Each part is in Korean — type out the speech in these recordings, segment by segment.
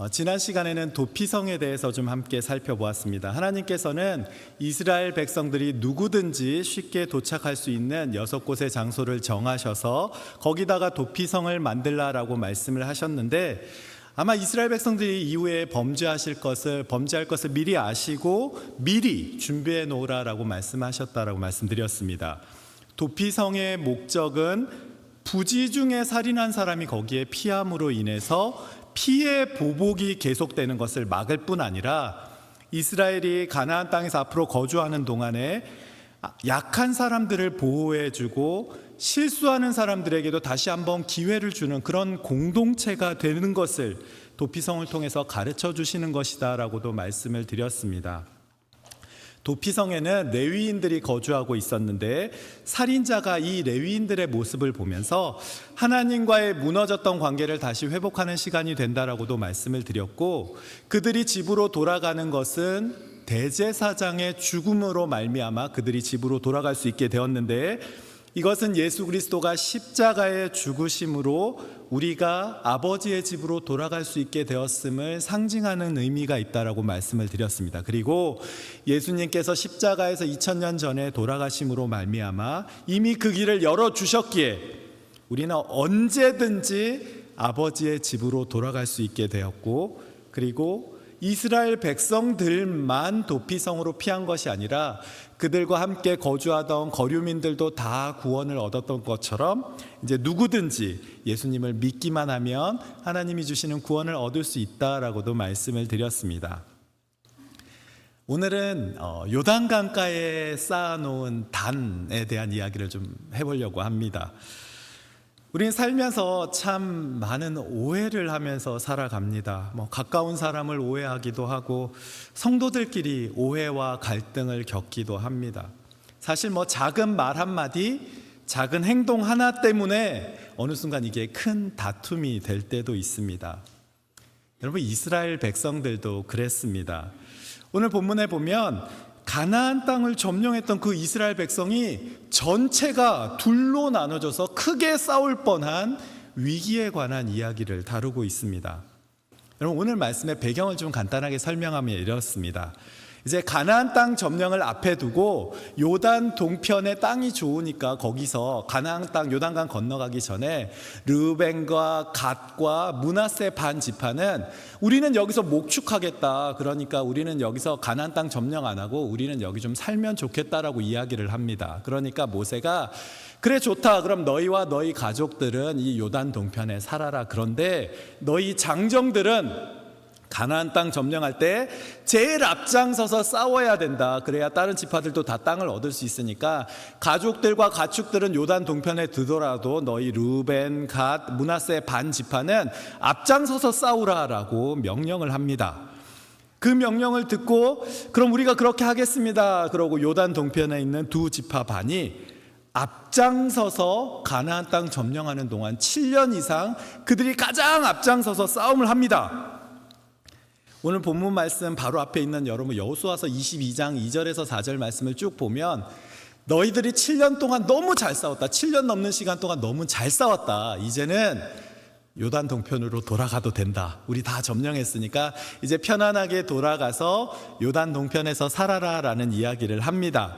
지난 시간에는 도피성에 대해서 좀 함께 살펴보았습니다. 하나님께서는 이스라엘 백성들이 누구든지 쉽게 도착할 수 있는 6곳의 장소를 정하셔서 거기다가 도피성을 만들라라고 말씀을 하셨는데, 아마 이스라엘 백성들이 이후에 범죄할 것을 미리 아시고 미리 준비해 놓으라라고 말씀하셨다라고 말씀드렸습니다. 도피성의 목적은 부지 중에 살인한 사람이 거기에 피함으로 인해서 피해 보복이 계속되는 것을 막을 뿐 아니라 이스라엘이 가나안 땅에서 앞으로 거주하는 동안에 약한 사람들을 보호해주고 실수하는 사람들에게도 다시 한번 기회를 주는 그런 공동체가 되는 것을 도피성을 통해서 가르쳐 주시는 것이다 라고도 말씀을 드렸습니다. 도피성에는 레위인들이 거주하고 있었는데, 살인자가 이 레위인들의 모습을 보면서 하나님과의 무너졌던 관계를 다시 회복하는 시간이 된다라고도 말씀을 드렸고, 그들이 집으로 돌아가는 것은 대제사장의 죽음으로 말미암아 그들이 집으로 돌아갈 수 있게 되었는데, 이것은 예수 그리스도가 십자가의 죽으심으로 우리가 아버지의 집으로 돌아갈 수 있게 되었음을 상징하는 의미가 있다라고 말씀을 드렸습니다. 그리고 예수님께서 십자가에서 2000년 전에 돌아가심으로 말미암아 이미 그 길을 열어주셨기에 우리는 언제든지 아버지의 집으로 돌아갈 수 있게 되었고, 그리고 이스라엘 백성들만 도피성으로 피한 것이 아니라 그들과 함께 거주하던 거류민들도 다 구원을 얻었던 것처럼 이제 누구든지 예수님을 믿기만 하면 하나님이 주시는 구원을 얻을 수 있다라고도 말씀을 드렸습니다. 오늘은 요단강가에 쌓아놓은 단에 대한 이야기를 좀 해보려고 합니다. 우리는 살면서 참 많은 오해를 하면서 살아갑니다. 가까운 사람을 오해하기도 하고 성도들끼리 오해와 갈등을 겪기도 합니다. 사실 작은 말 한마디, 작은 행동 하나 때문에 어느 순간 이게 큰 다툼이 될 때도 있습니다. 여러분, 이스라엘 백성들도 그랬습니다. 오늘 본문에 보면 가나안 땅을 점령했던 그 이스라엘 백성이 전체가 둘로 나눠져서 크게 싸울 뻔한 위기에 관한 이야기를 다루고 있습니다. 여러분, 오늘 말씀의 배경을 좀 간단하게 설명하면 이렇습니다. 이제 가나안 땅 점령을 앞에 두고 요단 동편의 땅이 좋으니까 거기서 가나안 땅 요단강 건너가기 전에 르우벤과 갓과 므낫세 반 지파는 우리는 여기서 목축하겠다, 그러니까 우리는 여기서 가나안 땅 점령 안 하고 우리는 여기 좀 살면 좋겠다라고 이야기를 합니다. 그러니까 모세가 그래, 좋다, 그럼 너희와 너희 가족들은 이 요단 동편에 살아라. 그런데 너희 장정들은 가나안 땅 점령할 때 제일 앞장서서 싸워야 된다. 그래야 다른 지파들도 다 땅을 얻을 수 있으니까 가족들과 가축들은 요단 동편에 두더라도 너희 르우벤, 갓, 므낫세 반 지파는 앞장서서 싸우라라고 명령을 합니다. 그 명령을 듣고 그럼 우리가 그렇게 하겠습니다. 그러고 요단 동편에 있는 두 지파 반이 앞장서서 가나안 땅 점령하는 동안 7년 이상 그들이 가장 앞장서서 싸움을 합니다. 오늘 본문 말씀 바로 앞에 있는 여러분 여호수아서 22장 2절에서 4절 말씀을 쭉 보면 너희들이 7년 동안 너무 잘 싸웠다, 7년 넘는 시간 동안 너무 잘 싸웠다, 이제는 요단 동편으로 돌아가도 된다, 우리 다 점령했으니까 이제 편안하게 돌아가서 요단 동편에서 살아라 라는 이야기를 합니다.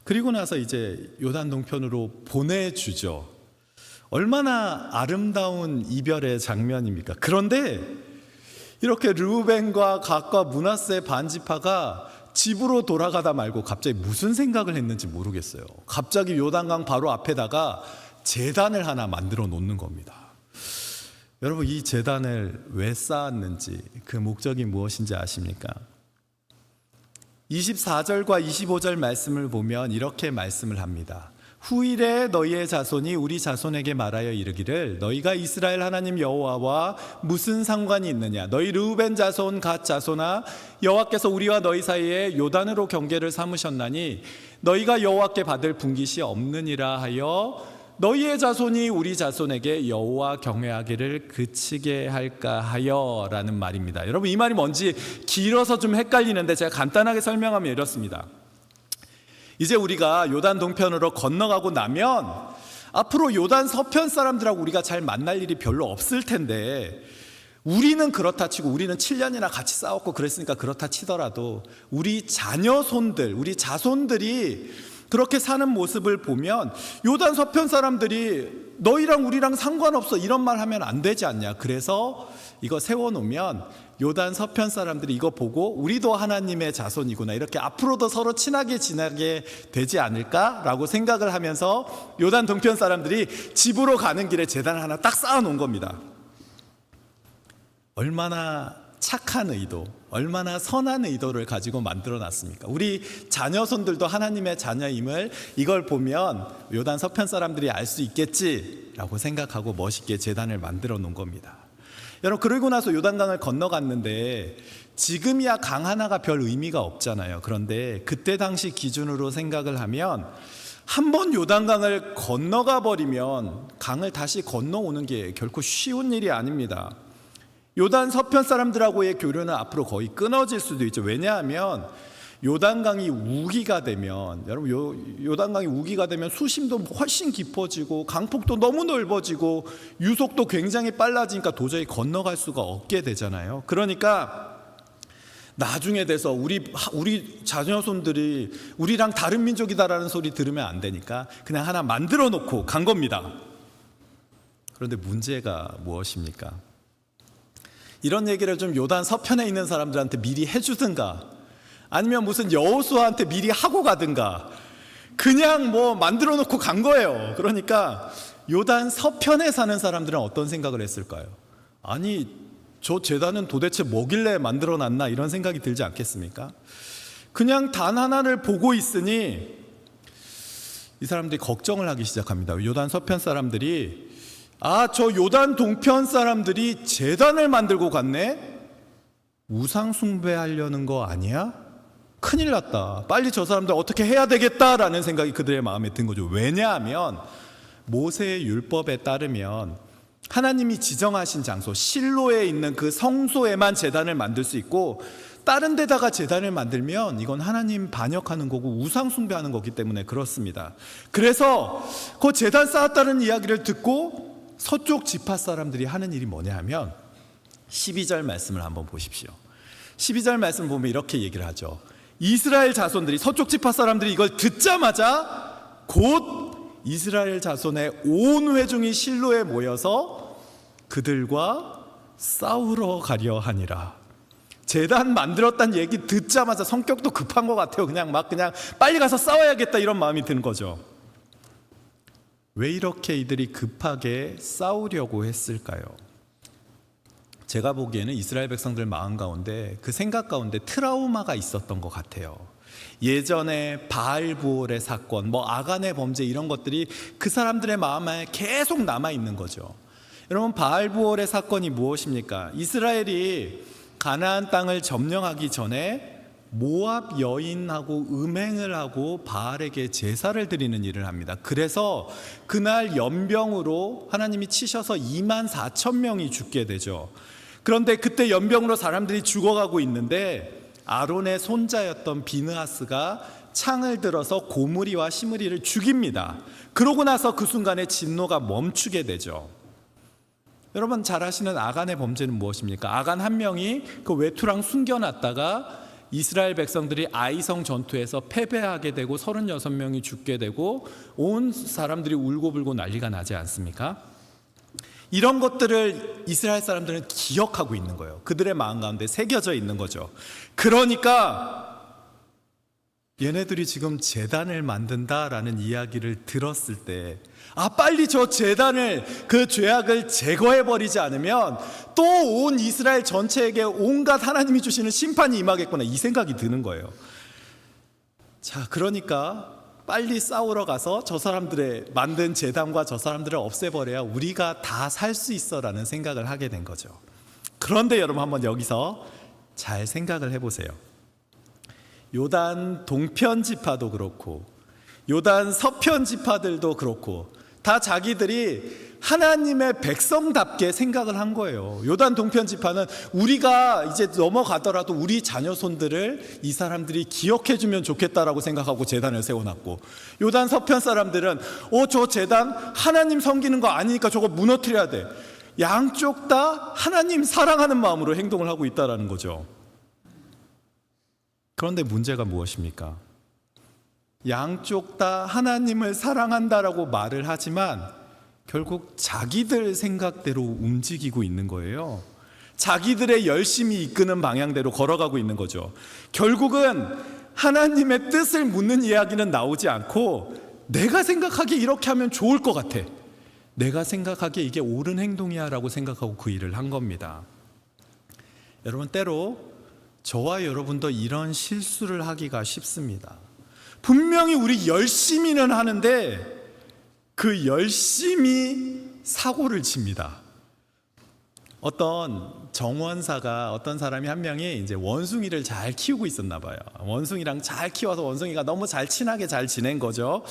그리고 나서 이제 요단 동편으로 보내주죠. 얼마나 아름다운 이별의 장면입니까? 그런데 이렇게 르우벤과 갓과 므낫세 반지파가 집으로 돌아가다 말고 갑자기 무슨 생각을 했는지 모르겠어요. 갑자기 요단강 바로 앞에다가 제단을 하나 만들어 놓는 겁니다. 여러분, 이 제단을 왜 쌓았는지, 그 목적이 무엇인지 아십니까? 24절과 25절 말씀을 보면 이렇게 말씀을 합니다. 후일에 너희의 자손이 우리 자손에게 말하여 이르기를 너희가 이스라엘 하나님 여호와와 무슨 상관이 있느냐, 너희 르우벤 자손 갓 자손아, 여호와께서 우리와 너희 사이에 요단으로 경계를 삼으셨나니 너희가 여호와께 받을 분깃이 없느니라 하여 너희의 자손이 우리 자손에게 여호와 경외하기를 그치게 할까 하여 라는 말입니다. 여러분, 이 말이 뭔지 길어서 좀 헷갈리는데 제가 간단하게 설명하면 이렇습니다. 이제 우리가 요단 동편으로 건너가고 나면 앞으로 요단 서편 사람들하고 우리가 잘 만날 일이 별로 없을 텐데 우리는 그렇다 치고 우리는 7년이나 같이 싸웠고 그랬으니까 그렇다 치더라도 우리 자녀 손들, 우리 자손들이 그렇게 사는 모습을 보면 요단 서편 사람들이 너희랑 우리랑 상관없어 이런 말 하면 안 되지 않냐. 그래서 이거 세워놓으면 요단 서편 사람들이 이거 보고 우리도 하나님의 자손이구나, 이렇게 앞으로도 서로 친하게 지내게 되지 않을까라고 생각을 하면서 요단 동편 사람들이 집으로 가는 길에 제단을 하나 딱 쌓아놓은 겁니다. 얼마나 착한 의도, 얼마나 선한 의도를 가지고 만들어 놨습니까? 우리 자녀손들도 하나님의 자녀임을 이걸 보면 요단 서편 사람들이 알 수 있겠지라고 생각하고 멋있게 제단을 만들어 놓은 겁니다. 여러분, 그러고 나서 요단강을 건너갔는데 지금이야 강 하나가 별 의미가 없잖아요. 그런데 그때 당시 기준으로 생각을 하면 한 번 요단강을 건너가 버리면 강을 다시 건너오는 게 결코 쉬운 일이 아닙니다. 요단 서편 사람들하고의 교류는 앞으로 거의 끊어질 수도 있죠. 왜냐하면 요단강이 우기가 되면, 여러분, 요단강이 우기가 되면 수심도 훨씬 깊어지고 강폭도 너무 넓어지고 유속도 굉장히 빨라지니까 도저히 건너갈 수가 없게 되잖아요. 그러니까 나중에 돼서 우리 자녀손들이 우리랑 다른 민족이다라는 소리 들으면 안 되니까 그냥 하나 만들어 놓고 간 겁니다. 그런데 문제가 무엇입니까? 이런 얘기를 좀 요단 서편에 있는 사람들한테 미리 해주든가, 아니면 무슨 여호수아한테 미리 하고 가든가, 그냥 뭐 만들어 놓고 간 거예요. 그러니까 요단 서편에 사는 사람들은 어떤 생각을 했을까요? 아니, 저 제단은 도대체 뭐길래 만들어 놨나, 이런 생각이 들지 않겠습니까? 그냥 단 하나를 보고 있으니 이 사람들이 걱정을 하기 시작합니다. 요단 서편 사람들이, 저 요단 동편 사람들이 제단을 만들고 갔네? 우상 숭배하려는 거 아니야? 큰일 났다. 빨리 저 사람들 어떻게 해야 되겠다라는 생각이 그들의 마음에 든 거죠. 왜냐하면 모세의 율법에 따르면 하나님이 지정하신 장소 실로에 있는 그 성소에만 제단을 만들 수 있고, 다른 데다가 제단을 만들면 이건 하나님 반역하는 거고 우상 숭배하는 거기 때문에 그렇습니다. 그래서 그 제단 쌓았다는 이야기를 듣고 서쪽 지파 사람들이 하는 일이 뭐냐 하면 12절 말씀을 한번 보십시오. 12절 말씀 보면 이렇게 얘기를 하죠. 이스라엘 자손들이, 서쪽 지파 사람들이 이걸 듣자마자 곧 이스라엘 자손의 온 회중이 실로에 모여서 그들과 싸우러 가려 하니라. 제단 만들었다는 얘기 듣자마자, 성격도 급한 것 같아요. 그냥 빨리 가서 싸워야겠다 이런 마음이 드는 거죠. 왜 이렇게 이들이 급하게 싸우려고 했을까요? 제가 보기에는 이스라엘 백성들 마음 가운데, 그 생각 가운데 트라우마가 있었던 것 같아요. 예전에 바알부올의 사건, 아간의 범죄, 이런 것들이 그 사람들의 마음에 계속 남아있는 거죠. 여러분, 바알부올의 사건이 무엇입니까? 이스라엘이 가나안 땅을 점령하기 전에 모압 여인하고 음행을 하고 바알에게 제사를 드리는 일을 합니다. 그래서 그날 연병으로 하나님이 치셔서 24,000명이 죽게 되죠. 그런데 그때 연병으로 사람들이 죽어가고 있는데 아론의 손자였던 비느하스가 창을 들어서 고무리와 시므리를 죽입니다. 그러고 나서 그 순간에 진노가 멈추게 되죠. 여러분 잘 아시는 아간의 범죄는 무엇입니까? 아간 한 명이 그 외투랑 숨겨놨다가 이스라엘 백성들이 아이성 전투에서 패배하게 되고 36명이 죽게 되고 온 사람들이 울고불고 난리가 나지 않습니까? 이런 것들을 이스라엘 사람들은 기억하고 있는 거예요. 그들의 마음 가운데 새겨져 있는 거죠. 그러니까 얘네들이 지금 제단을 만든다라는 이야기를 들었을 때, 빨리 저 제단을, 그 죄악을 제거해버리지 않으면 또 온 이스라엘 전체에게 온갖 하나님이 주시는 심판이 임하겠구나, 이 생각이 드는 거예요. 자, 그러니까 빨리 싸우러 가서 저 사람들의 만든 제단과 저 사람들을 없애버려야 우리가 다 살 수 있어라는 생각을 하게 된 거죠. 그런데 여러분 한번 여기서 잘 생각을 해보세요. 요단 동편 지파도 그렇고 요단 서편 지파들도 그렇고 다 자기들이 하나님의 백성답게 생각을 한 거예요. 요단 동편 지파는 우리가 이제 넘어가더라도 우리 자녀손들을 이 사람들이 기억해 주면 좋겠다라고 생각하고 제단을 세워놨고, 요단 서편 사람들은 저 제단 하나님 섬기는 거 아니니까 저거 무너뜨려야 돼. 양쪽 다 하나님 사랑하는 마음으로 행동을 하고 있다는 거죠. 그런데 문제가 무엇입니까? 양쪽 다 하나님을 사랑한다라고 말을 하지만 결국 자기들 생각대로 움직이고 있는 거예요. 자기들의 열심히 이끄는 방향대로 걸어가고 있는 거죠. 결국은 하나님의 뜻을 묻는 이야기는 나오지 않고 내가 생각하기에 이렇게 하면 좋을 것 같아, 내가 생각하기에 이게 옳은 행동이야 라고 생각하고 그 일을 한 겁니다. 여러분, 때로 저와 여러분도 이런 실수를 하기가 쉽습니다. 분명히 우리 열심히는 하는데 그 열심히 사고를 칩니다. 어떤 정원사가, 어떤 사람이 한 명이 이제 원숭이를 잘 키우고 있었나 봐요. 원숭이랑 잘 키워서 원숭이가 너무 잘 친하게 잘 지낸 거죠.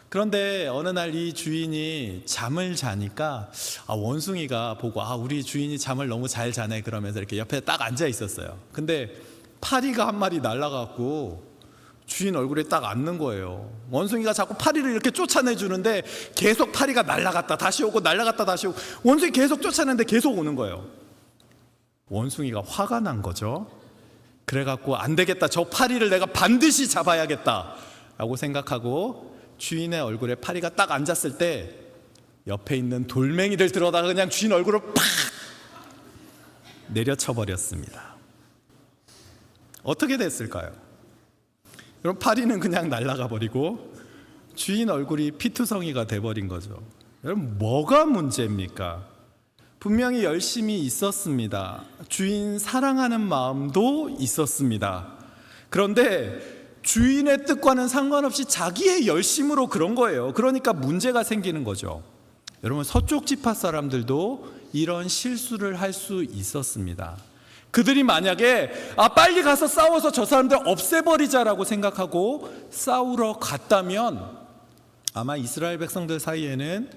그런데 어느 날 이 주인이 잠을 자니까 원숭이가 보고 우리 주인이 잠을 너무 잘 자네 그러면서 이렇게 옆에 딱 앉아 있었어요. 근데 파리가 한 마리 날아갔고 주인 얼굴에 딱 앉는 거예요. 원숭이가 자꾸 파리를 이렇게 쫓아내주는데 계속 파리가 날아갔다 다시 오고 날아갔다 다시 오고, 원숭이 계속 쫓아내는데 계속 오는 거예요. 원숭이가 화가 난 거죠. 그래갖고 안 되겠다, 저 파리를 내가 반드시 잡아야겠다 라고 생각하고 주인의 얼굴에 파리가 딱 앉았을 때 옆에 있는 돌멩이를 들어다가 그냥 주인 얼굴을 팍 내려쳐 버렸습니다. 어떻게 됐을까요? 여러분, 파리는 그냥 날아가 버리고 주인 얼굴이 피투성이가 돼버린 거죠. 여러분, 뭐가 문제입니까? 분명히 열심히 있었습니다. 주인 사랑하는 마음도 있었습니다. 그런데 주인의 뜻과는 상관없이 자기의 열심으로 그런 거예요. 그러니까 문제가 생기는 거죠. 여러분, 서쪽 지파 사람들도 이런 실수를 할 수 있었습니다. 그들이 만약에 빨리 가서 싸워서 저 사람들 없애버리자라고 생각하고 싸우러 갔다면 아마 이스라엘 백성들 사이에는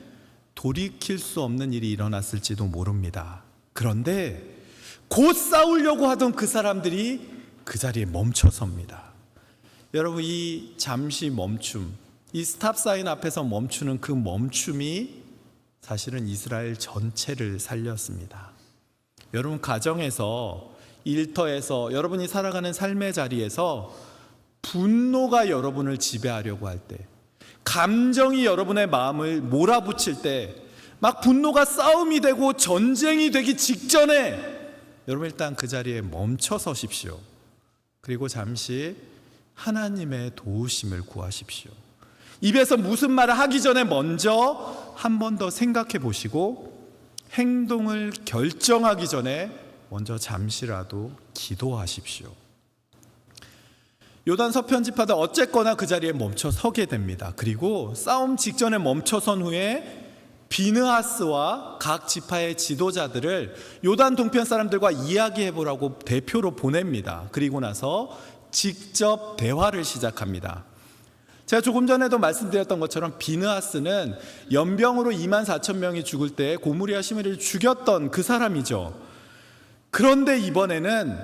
돌이킬 수 없는 일이 일어났을지도 모릅니다. 그런데 곧 싸우려고 하던 그 사람들이 그 자리에 멈춰섭니다. 여러분, 이 잠시 멈춤, 이 스탑 사인 앞에서 멈추는 그 멈춤이 사실은 이스라엘 전체를 살렸습니다. 여러분, 가정에서, 일터에서, 여러분이 살아가는 삶의 자리에서 분노가 여러분을 지배하려고 할 때, 감정이 여러분의 마음을 몰아붙일 때, 막 분노가 싸움이 되고 전쟁이 되기 직전에 여러분 일단 그 자리에 멈춰 서십시오. 그리고 잠시 하나님의 도우심을 구하십시오. 입에서 무슨 말을 하기 전에 먼저 한 번 더 생각해 보시고 행동을 결정하기 전에 먼저 잠시라도 기도하십시오. 요단 서편 지파들 어쨌거나 그 자리에 멈춰 서게 됩니다. 그리고 싸움 직전에 멈춰선 후에 비느하스와 각 지파의 지도자들을 요단 동편 사람들과 이야기해 보라고 대표로 보냅니다. 그리고 나서 직접 대화를 시작합니다. 제가 조금 전에도 말씀드렸던 것처럼 비느하스는 연병으로 24,000명이 죽을 때 고무리와 시므리를 죽였던 그 사람이죠. 그런데 이번에는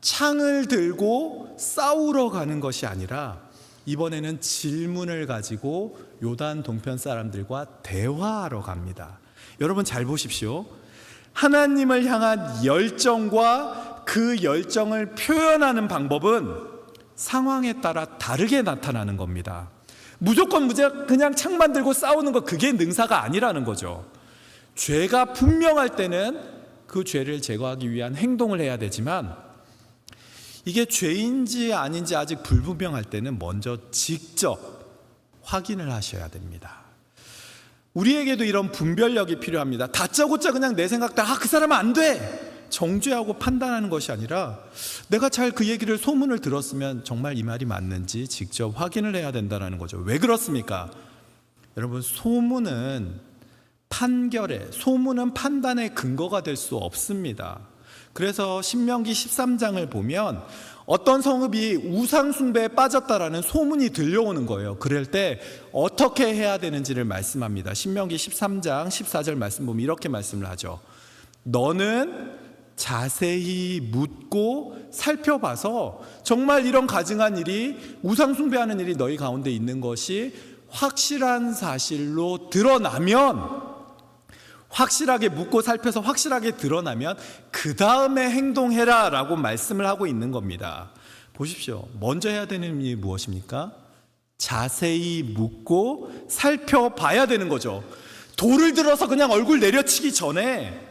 창을 들고 싸우러 가는 것이 아니라 이번에는 질문을 가지고 요단 동편 사람들과 대화하러 갑니다. 여러분 잘 보십시오. 하나님을 향한 열정과 그 열정을 표현하는 방법은 상황에 따라 다르게 나타나는 겁니다. 무조건 그냥 창만 들고 싸우는 거, 그게 능사가 아니라는 거죠. 죄가 분명할 때는 그 죄를 제거하기 위한 행동을 해야 되지만 이게 죄인지 아닌지 아직 불분명할 때는 먼저 직접 확인을 하셔야 됩니다. 우리에게도 이런 분별력이 필요합니다. 다짜고짜 그냥 내 생각대로 그 사람은 안 돼! 정죄하고 판단하는 것이 아니라 내가 잘 그 얘기를 소문을 들었으면 정말 이 말이 맞는지 직접 확인을 해야 된다는 거죠. 왜 그렇습니까? 여러분, 소문은 판단의 근거가 될 수 없습니다. 그래서 신명기 13장을 보면 어떤 성읍이 우상숭배에 빠졌다라는 소문이 들려오는 거예요. 그럴 때 어떻게 해야 되는지를 말씀합니다. 신명기 13장 14절 말씀 보면 이렇게 말씀을 하죠. 너는 자세히 묻고 살펴봐서 정말 이런 가증한 일이, 우상숭배하는 일이 너희 가운데 있는 것이 확실한 사실로 드러나면 확실하게 묻고 살펴서 확실하게 드러나면 그 다음에 행동해라 라고 말씀을 하고 있는 겁니다. 보십시오. 먼저 해야 되는 일이 무엇입니까? 자세히 묻고 살펴봐야 되는 거죠. 돌을 들어서 그냥 얼굴 내려치기 전에,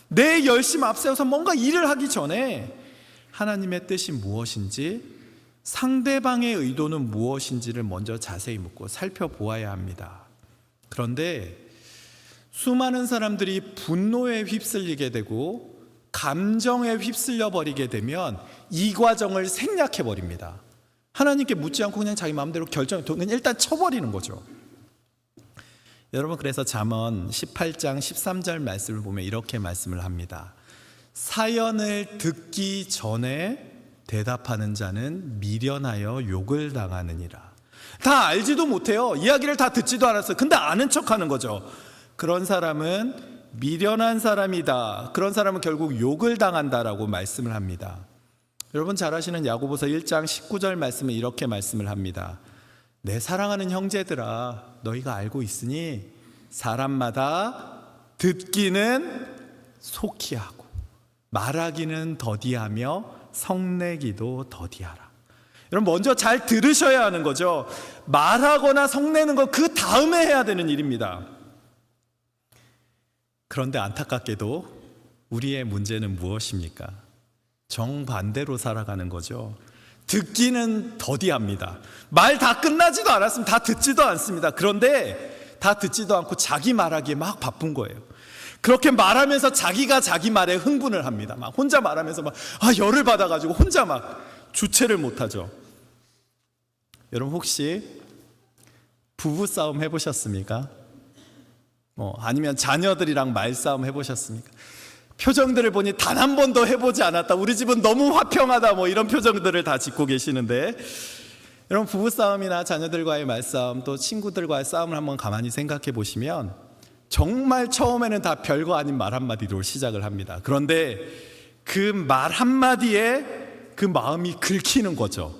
내 열심 앞세워서 뭔가 일을 하기 전에 하나님의 뜻이 무엇인지, 상대방의 의도는 무엇인지를 먼저 자세히 묻고 살펴보아야 합니다. 그런데 수많은 사람들이 분노에 휩쓸리게 되고 감정에 휩쓸려 버리게 되면 이 과정을 생략해 버립니다. 하나님께 묻지 않고 그냥 자기 마음대로 그냥 일단 쳐버리는 거죠. 여러분, 그래서 잠언 18장 13절 말씀을 보면 이렇게 말씀을 합니다. 사연을 듣기 전에 대답하는 자는 미련하여 욕을 당하느니라. 다 알지도 못해요. 이야기를 다 듣지도 않았어요. 근데 아는 척하는 거죠. 그런 사람은 미련한 사람이다. 그런 사람은 결국 욕을 당한다라고 말씀을 합니다. 여러분 잘 아시는 야고보서 1장 19절 말씀은 이렇게 말씀을 합니다. 내 사랑하는 형제들아, 너희가 알고 있으니 사람마다 듣기는 속히 하고 말하기는 더디하며 성내기도 더디하라. 여러분, 먼저 잘 들으셔야 하는 거죠. 말하거나 성내는 거 그 다음에 해야 되는 일입니다. 그런데 안타깝게도 우리의 문제는 무엇입니까? 정반대로 살아가는 거죠. 듣기는 더디합니다. 말 다 끝나지도 않았으면 다 듣지도 않습니다. 그런데 다 듣지도 않고 자기 말하기에 막 바쁜 거예요. 그렇게 말하면서 자기가 자기 말에 흥분을 합니다. 막 혼자 말하면서 열을 받아가지고 혼자 막 주체를 못하죠. 여러분 혹시 부부싸움 해보셨습니까? 아니면 자녀들이랑 말싸움 해보셨습니까? 표정들을 보니 단 한 번도 해보지 않았다. 우리 집은 너무 화평하다. 이런 표정들을 다 짓고 계시는데, 여러분 부부싸움이나 자녀들과의 말싸움, 또 친구들과의 싸움을 한번 가만히 생각해 보시면 정말 처음에는 다 별거 아닌 말 한마디로 시작을 합니다. 그런데 그 말 한마디에 그 마음이 긁히는 거죠.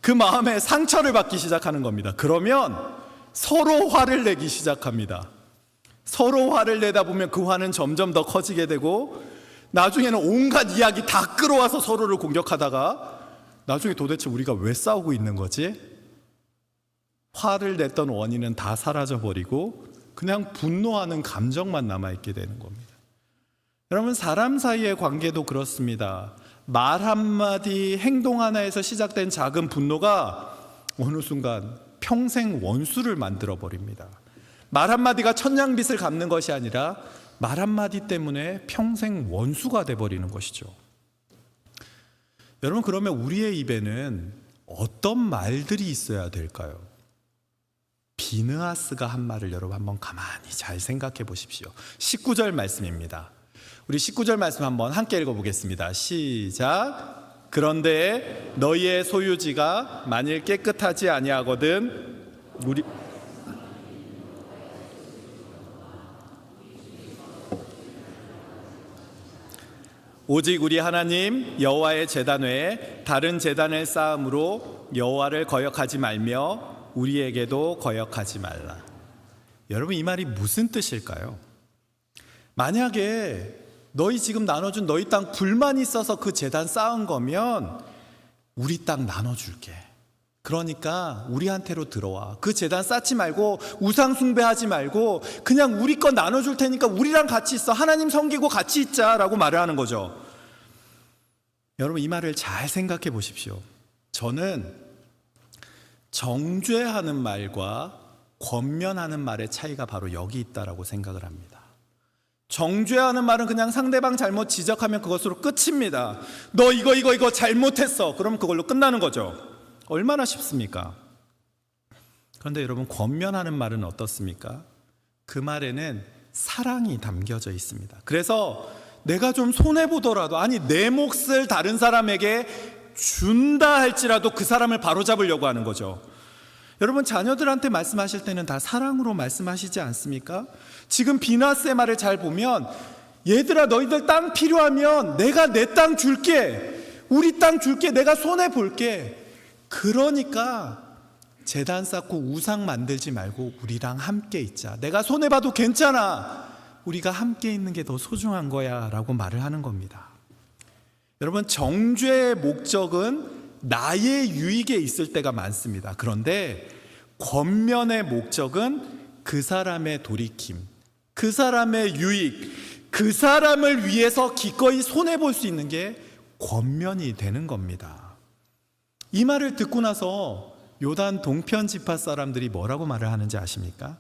그 마음에 상처를 받기 시작하는 겁니다. 그러면 서로 화를 내기 시작합니다. 서로 화를 내다 보면 그 화는 점점 더 커지게 되고 나중에는 온갖 이야기 다 끌어와서 서로를 공격하다가 나중에 도대체 우리가 왜 싸우고 있는 거지? 화를 냈던 원인은 다 사라져버리고 그냥 분노하는 감정만 남아있게 되는 겁니다. 여러분, 사람 사이의 관계도 그렇습니다. 말 한마디, 행동 하나에서 시작된 작은 분노가 어느 순간 평생 원수를 만들어버립니다. 말 한마디가 천냥빚을 갚는 것이 아니라 말 한마디 때문에 평생 원수가 돼버리는 것이죠. 여러분, 그러면 우리의 입에는 어떤 말들이 있어야 될까요? 비느하스가 한 말을 여러분 한번 가만히 잘 생각해 보십시오. 19절 말씀입니다. 우리 19절 말씀 한번 함께 읽어보겠습니다. 시작. 그런데 너희의 소유지가 만일 깨끗하지 아니하거든 오직 우리 하나님 여호와의 제단 외에 다른 제단을 쌓음으로 여호와를 거역하지 말며 우리에게도 거역하지 말라. 여러분, 이 말이 무슨 뜻일까요? 만약에 너희 지금 나눠준 너희 땅 불만 있어서 그 제단 쌓은 거면 우리 땅 나눠줄게. 그러니까 우리한테로 들어와. 그 제단 쌓지 말고 우상 숭배하지 말고 그냥 우리 거 나눠줄 테니까 우리랑 같이 있어. 하나님 섬기고 같이 있자라고 말을 하는 거죠. 여러분, 이 말을 잘 생각해 보십시오. 저는 정죄하는 말과 권면하는 말의 차이가 바로 여기 있다라고 생각을 합니다. 정죄하는 말은 그냥 상대방 잘못 지적하면 그것으로 끝입니다. 너 이거 잘못했어. 그럼 그걸로 끝나는 거죠. 얼마나 쉽습니까? 그런데 여러분, 권면하는 말은 어떻습니까? 그 말에는 사랑이 담겨져 있습니다. 그래서 내가 좀 손해보더라도, 아니 내 몫을 다른 사람에게 준다 할지라도 그 사람을 바로잡으려고 하는 거죠. 여러분, 자녀들한테 말씀하실 때는 다 사랑으로 말씀하시지 않습니까? 지금 비나스의 말을 잘 보면 얘들아, 너희들 땅 필요하면 내가 내 땅 줄게. 우리 땅 줄게. 내가 손해볼게. 그러니까 제단 쌓고 우상 만들지 말고 우리랑 함께 있자. 내가 손해봐도 괜찮아. 우리가 함께 있는 게 더 소중한 거야 라고 말을 하는 겁니다. 여러분, 정죄의 목적은 나의 유익에 있을 때가 많습니다. 그런데 권면의 목적은 그 사람의 돌이킴, 그 사람의 유익, 그 사람을 위해서 기꺼이 손해볼 수 있는 게 권면이 되는 겁니다. 이 말을 듣고 나서 요단 동편 지파 사람들이 뭐라고 말을 하는지 아십니까?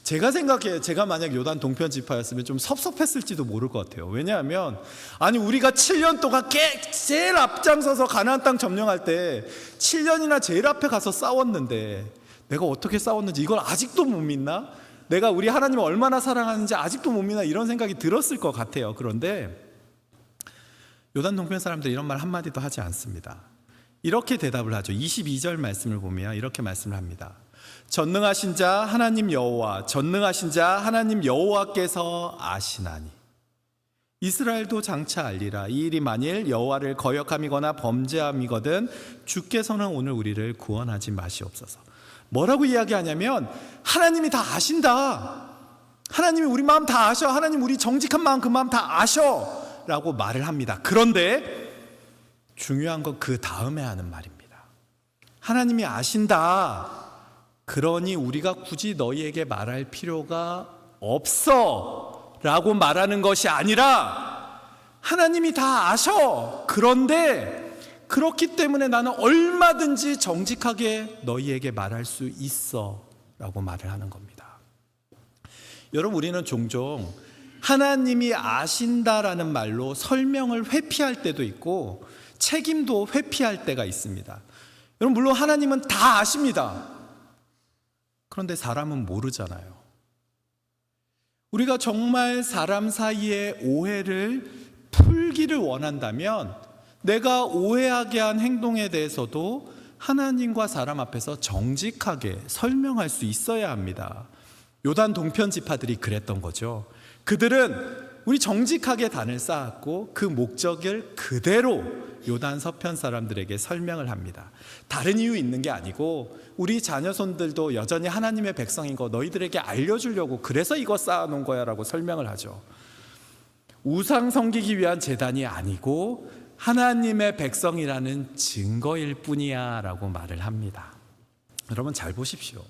제가 생각해요. 제가 만약 요단 동편 지파였으면 좀 섭섭했을지도 모를 것 같아요. 왜냐하면 아니 우리가 7년 동안 제일 앞장서서 가나안 땅 점령할 때 7년이나 제일 앞에 가서 싸웠는데 내가 어떻게 싸웠는지 이걸 아직도 못 믿나? 내가 우리 하나님을 얼마나 사랑하는지 아직도 못 믿나? 이런 생각이 들었을 것 같아요. 그런데 요단 동편 사람들이 이런 말 한마디도 하지 않습니다. 이렇게 대답을 하죠. 22절 말씀을 보면 이렇게 말씀을 합니다. 전능하신 자 하나님 여호와, 전능하신 자 하나님 여호와께서 아시나니 이스라엘도 장차 알리라. 이 일이 만일 여호와를 거역함이거나 범죄함이거든 주께서는 오늘 우리를 구원하지 마시옵소서. 뭐라고 이야기하냐면 하나님이 다 아신다. 하나님이 우리 마음 다 아셔. 하나님 우리 정직한 마음 그 마음 다 아셔 라고 말을 합니다. 그런데 중요한 건 그 다음에 하는 말입니다. 하나님이 아신다. 그러니 우리가 굳이 너희에게 말할 필요가 없어 라고 말하는 것이 아니라 하나님이 다 아셔. 그런데 그렇기 때문에 나는 얼마든지 정직하게 너희에게 말할 수 있어 라고 말을 하는 겁니다. 여러분, 우리는 종종 하나님이 아신다라는 말로 설명을 회피할 때도 있고 책임도 회피할 때가 있습니다. 여러분, 물론 하나님은 다 아십니다. 그런데 사람은 모르잖아요. 우리가 정말 사람 사이의 오해를 풀기를 원한다면 내가 오해하게 한 행동에 대해서도 하나님과 사람 앞에서 정직하게 설명할 수 있어야 합니다. 요단 동편 지파들이 그랬던 거죠. 그들은 우리 정직하게 단을 쌓았고 그 목적을 그대로 요단 서편 사람들에게 설명을 합니다. 다른 이유 있는 게 아니고 우리 자녀손들도 여전히 하나님의 백성인 거 너희들에게 알려주려고 그래서 이거 쌓아놓은 거야 라고 설명을 하죠. 우상 섬기기 위한 제단이 아니고 하나님의 백성이라는 증거일 뿐이야 라고 말을 합니다. 여러분, 잘 보십시오.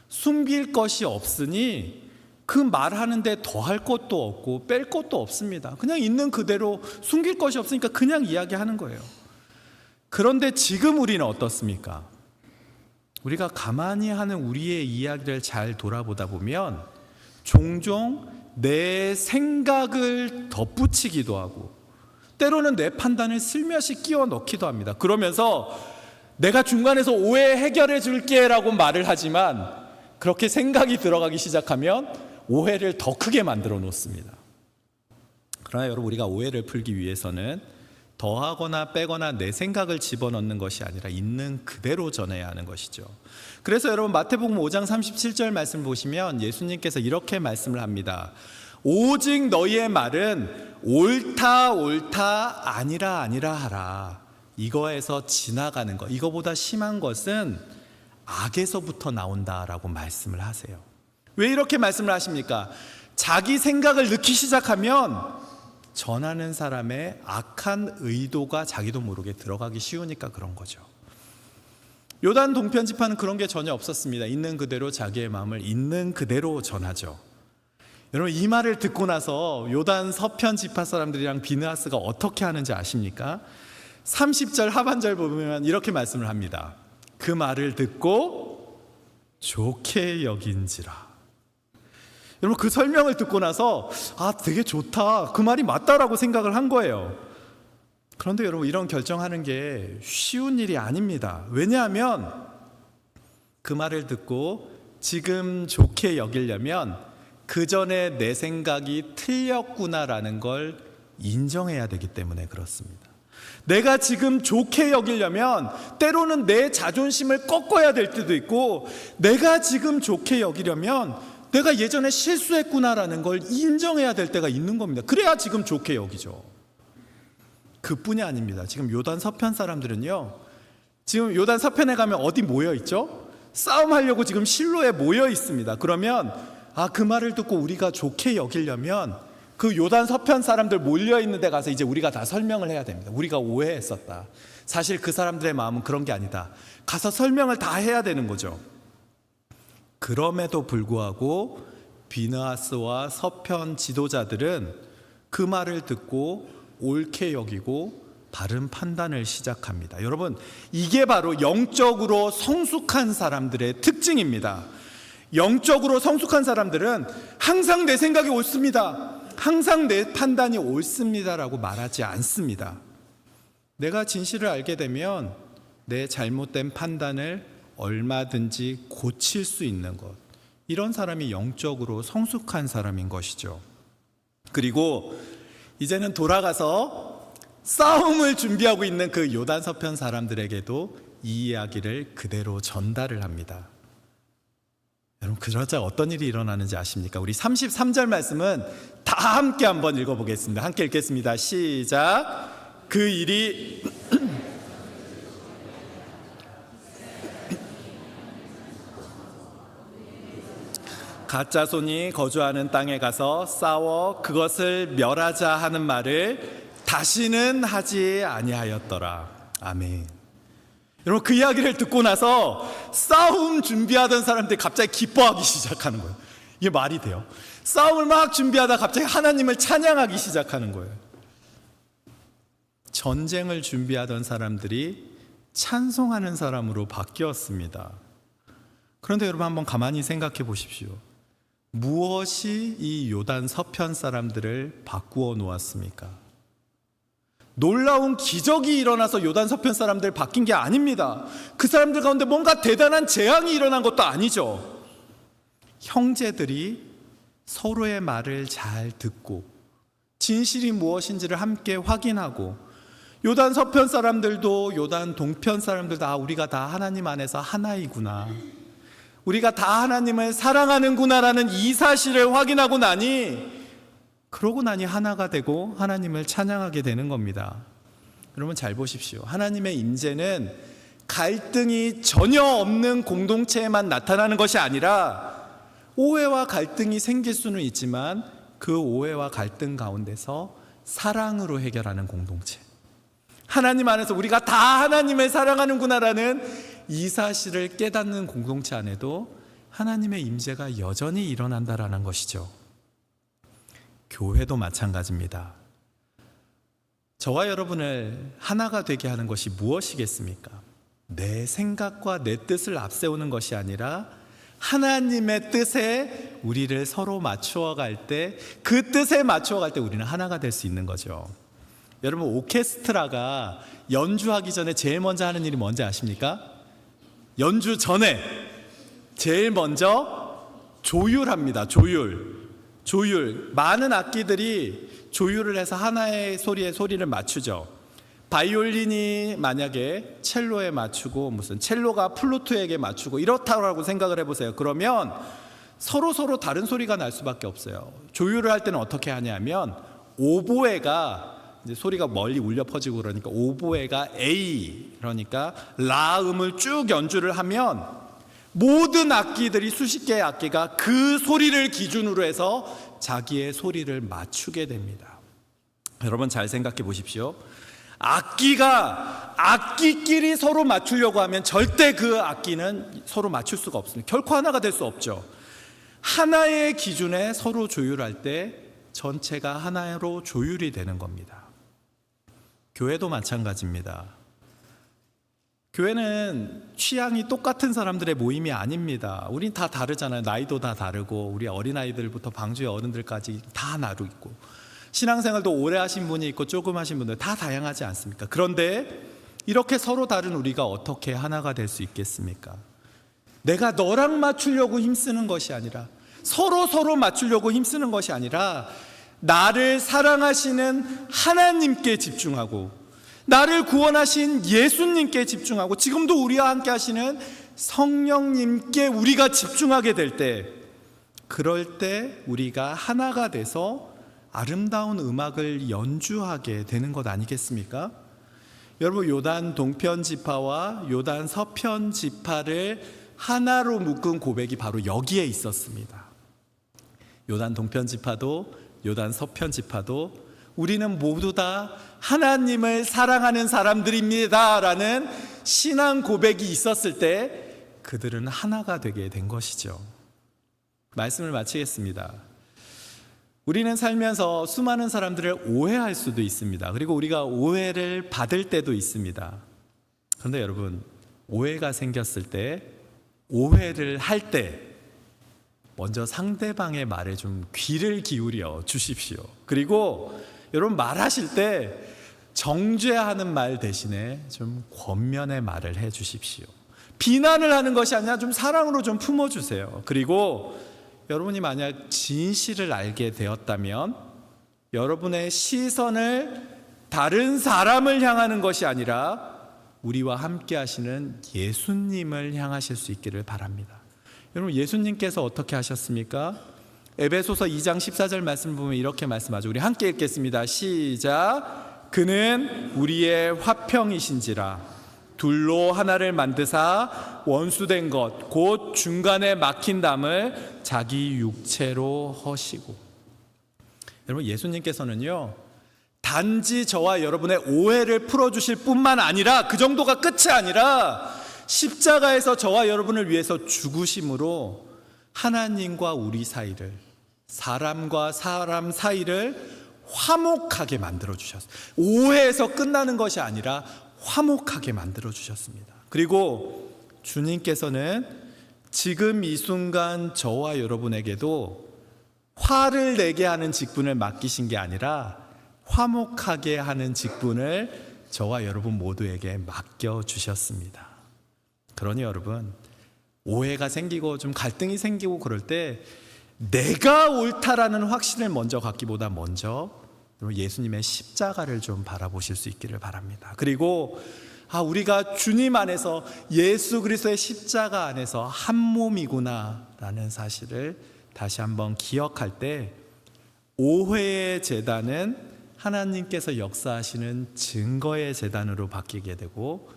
숨길 것이 없으니 그 말하는데 더할 것도 없고 뺄 것도 없습니다. 그냥 있는 그대로 숨길 것이 없으니까 그냥 이야기하는 거예요. 그런데 지금 우리는 어떻습니까? 우리가 가만히 하는 우리의 이야기를 잘 돌아보다 보면 종종 내 생각을 덧붙이기도 하고 때로는 내 판단을 슬며시 끼워 넣기도 합니다. 그러면서 내가 중간에서 오해 해결해 줄게 라고 말을 하지만 그렇게 생각이 들어가기 시작하면 오해를 더 크게 만들어 놓습니다. 그러나 여러분, 우리가 오해를 풀기 위해서는 더하거나 빼거나 내 생각을 집어넣는 것이 아니라 있는 그대로 전해야 하는 것이죠. 그래서 여러분, 마태복음 5장 37절 말씀 보시면 예수님께서 이렇게 말씀을 합니다. 오직 너희의 말은 옳다 옳다 아니라 아니라 하라. 이거에서 지나가는 것, 이거보다 심한 것은 악에서부터 나온다라고 말씀을 하세요. 왜 이렇게 말씀을 하십니까? 자기 생각을 넣기 시작하면 전하는 사람의 악한 의도가 자기도 모르게 들어가기 쉬우니까 그런 거죠. 요단 동편 지파는 그런 게 전혀 없었습니다. 있는 그대로 자기의 마음을 있는 그대로 전하죠. 여러분, 이 말을 듣고 나서 요단 서편 지파 사람들이랑 비느하스가 어떻게 하는지 아십니까? 30절 하반절 보면 이렇게 말씀을 합니다. 그 말을 듣고 좋게 여긴지라. 여러분, 그 설명을 듣고 나서 되게 좋다, 그 말이 맞다라고 생각을 한 거예요. 그런데 여러분, 이런 결정하는 게 쉬운 일이 아닙니다. 왜냐하면 그 말을 듣고 지금 좋게 여기려면 그 전에 내 생각이 틀렸구나라는 걸 인정해야 되기 때문에 그렇습니다. 내가 지금 좋게 여기려면 때로는 내 자존심을 꺾어야 될 때도 있고, 내가 지금 좋게 여기려면 내가 예전에 실수했구나라는 걸 인정해야 될 때가 있는 겁니다. 그래야 지금 좋게 여기죠. 그뿐이 아닙니다. 지금 요단 서편 사람들은요, 지금 요단 서편에 가면 어디 모여 있죠? 싸움하려고 지금 실로에 모여 있습니다. 그러면 그 말을 듣고 우리가 좋게 여기려면 그 요단 서편 사람들 몰려있는 데 가서 이제 우리가 다 설명을 해야 됩니다. 우리가 오해했었다. 사실 그 사람들의 마음은 그런 게 아니다. 가서 설명을 다 해야 되는 거죠. 그럼에도 불구하고 비느하스와 서편 지도자들은 그 말을 듣고 옳게 여기고 바른 판단을 시작합니다. 여러분, 이게 바로 영적으로 성숙한 사람들의 특징입니다. 영적으로 성숙한 사람들은 항상 내 생각이 옳습니다, 항상 내 판단이 옳습니다라고 말하지 않습니다. 내가 진실을 알게 되면 내 잘못된 판단을 얼마든지 고칠 수 있는 것, 이런 사람이 영적으로 성숙한 사람인 것이죠. 그리고 이제는 돌아가서 싸움을 준비하고 있는 그 요단 서편 사람들에게도 이 이야기를 그대로 전달을 합니다. 여러분, 그러자 어떤 일이 일어나는지 아십니까? 우리 33절 말씀은 다 함께 한번 읽어보겠습니다. 함께 읽겠습니다. 시작. 그 일이 가짜손이 거주하는 땅에 가서 싸워 그것을 멸하자 하는 말을 다시는 하지 아니하였더라. 아멘. 여러분, 그 이야기를 듣고 나서 싸움 준비하던 사람들이 갑자기 기뻐하기 시작하는 거예요. 이게 말이 돼요? 싸움을 막 준비하다 갑자기 하나님을 찬양하기 시작하는 거예요. 전쟁을 준비하던 사람들이 찬송하는 사람으로 바뀌었습니다. 그런데 여러분, 한번 가만히 생각해 보십시오. 무엇이 이 요단 서편 사람들을 바꾸어 놓았습니까? 놀라운 기적이 일어나서 요단 서편 사람들 바뀐 게 아닙니다. 그 사람들 가운데 뭔가 대단한 재앙이 일어난 것도 아니죠. 형제들이 서로의 말을 잘 듣고 진실이 무엇인지를 함께 확인하고, 요단 서편 사람들도 요단 동편 사람들도 우리가 다 하나님 안에서 하나이구나, 우리가 다 하나님을 사랑하는구나라는 이 사실을 확인하고 그러고 나니 하나가 되고 하나님을 찬양하게 되는 겁니다. 여러분, 잘 보십시오. 하나님의 임재는 갈등이 전혀 없는 공동체에만 나타나는 것이 아니라 오해와 갈등이 생길 수는 있지만 그 오해와 갈등 가운데서 사랑으로 해결하는 공동체, 하나님 안에서 우리가 다 하나님을 사랑하는구나라는 이 사실을 깨닫는 공동체 안에도 하나님의 임재가 여전히 일어난다라는 것이죠. 교회도 마찬가지입니다. 저와 여러분을 하나가 되게 하는 것이 무엇이겠습니까? 내 생각과 내 뜻을 앞세우는 것이 아니라 하나님의 뜻에 우리를 서로 맞추어 갈 때, 그 뜻에 맞추어 갈 때 우리는 하나가 될 수 있는 거죠. 여러분, 오케스트라가 연주하기 전에 제일 먼저 하는 일이 뭔지 아십니까? 연주 전에 제일 먼저 조율합니다. 조율. 많은 악기들이 조율을 해서 하나의 소리에 소리를 맞추죠. 바이올린이 만약에 첼로에 맞추고, 무슨 첼로가 플루트에게 맞추고 이렇다고 생각을 해보세요. 그러면 서로 다른 소리가 날 수밖에 없어요. 조율을 할 때는 어떻게 하냐면, 오보에가 이제 소리가 멀리 울려 퍼지고 그러니까 오보에가 A, 그러니까 라 음을 쭉 연주를 하면 모든 악기들이, 수십 개의 악기가 그 소리를 기준으로 해서 자기의 소리를 맞추게 됩니다. 여러분, 잘 생각해 보십시오. 악기가 악기끼리 서로 맞추려고 하면 절대 그 악기는 서로 맞출 수가 없습니다. 결코 하나가 될 수 없죠. 하나의 기준에 서로 조율할 때 전체가 하나로 조율이 되는 겁니다. 교회도 마찬가지입니다. 교회는 취향이 똑같은 사람들의 모임이 아닙니다. 우린 다 다르잖아요. 나이도 다 다르고, 우리 어린아이들부터 방주의 어른들까지 다 나로 있고, 신앙생활도 오래 하신 분이 있고 조금 하신 분들 다 다양하지 않습니까? 그런데 이렇게 서로 다른 우리가 어떻게 하나가 될 수 있겠습니까? 내가 너랑 맞추려고 힘쓰는 것이 아니라, 서로 맞추려고 힘쓰는 것이 아니라, 나를 사랑하시는 하나님께 집중하고, 나를 구원하신 예수님께 집중하고, 지금도 우리와 함께 하시는 성령님께 우리가 집중하게 될 때, 그럴 때 우리가 하나가 돼서 아름다운 음악을 연주하게 되는 것 아니겠습니까? 여러분, 요단 동편 지파와 요단 서편 지파를 하나로 묶은 고백이 바로 여기에 있었습니다. 요단 동편 지파도 요단 서편 지파도 우리는 모두 다 하나님을 사랑하는 사람들입니다라는 신앙 고백이 있었을 때 그들은 하나가 되게 된 것이죠. 말씀을 마치겠습니다. 우리는 살면서 수많은 사람들을 오해할 수도 있습니다. 그리고 우리가 오해를 받을 때도 있습니다. 그런데 여러분, 오해가 생겼을 때, 오해를 할 때 먼저 상대방의 말에 좀 귀를 기울여 주십시오. 그리고 여러분, 말하실 때 정죄하는 말 대신에 좀 권면의 말을 해 주십시오. 비난을 하는 것이 아니라 좀 사랑으로 좀 품어주세요. 그리고 여러분이 만약 진실을 알게 되었다면 여러분의 시선을 다른 사람을 향하는 것이 아니라 우리와 함께 하시는 예수님을 향하실 수 있기를 바랍니다. 여러분, 예수님께서 어떻게 하셨습니까? 에베소서 2장 14절 말씀 보면 이렇게 말씀하죠. 우리 함께 읽겠습니다. 시작. 그는 우리의 화평이신지라 둘로 하나를 만드사 원수된 것 곧 중간에 막힌 담을 자기 육체로 허시고. 여러분, 예수님께서는요 단지 저와 여러분의 오해를 풀어주실 뿐만 아니라 그 정도가 끝이 아니라 십자가에서 저와 여러분을 위해서 죽으심으로 하나님과 우리 사이를, 사람과 사람 사이를 화목하게 만들어 주셨어요. 오해에서 끝나는 것이 아니라 화목하게 만들어 주셨습니다. 그리고 주님께서는 지금 이 순간 저와 여러분에게도 화를 내게 하는 직분을 맡기신 게 아니라 화목하게 하는 직분을 저와 여러분 모두에게 맡겨 주셨습니다. 그러니 여러분, 오해가 생기고 좀 갈등이 생기고 그럴 때 내가 옳다라는 확신을 먼저 갖기보다 먼저 예수님의 십자가를 좀 바라보실 수 있기를 바랍니다. 그리고 우리가 주님 안에서, 예수 그리스도의 십자가 안에서 한 몸이구나 라는 사실을 다시 한번 기억할 때 오해의 제단은 하나님께서 역사하시는 증거의 제단으로 바뀌게 되고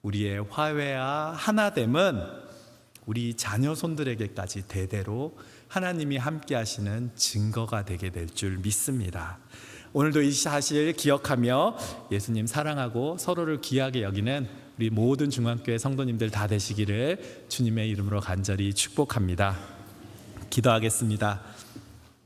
우리의 화해와 하나됨은 우리 자녀 손들에게까지 대대로 하나님이 함께 하시는 증거가 되게 될 줄 믿습니다. 오늘도 이 사실 기억하며 예수님 사랑하고 서로를 귀하게 여기는 우리 모든 중앙교회 성도님들 다 되시기를 주님의 이름으로 간절히 축복합니다. 기도하겠습니다.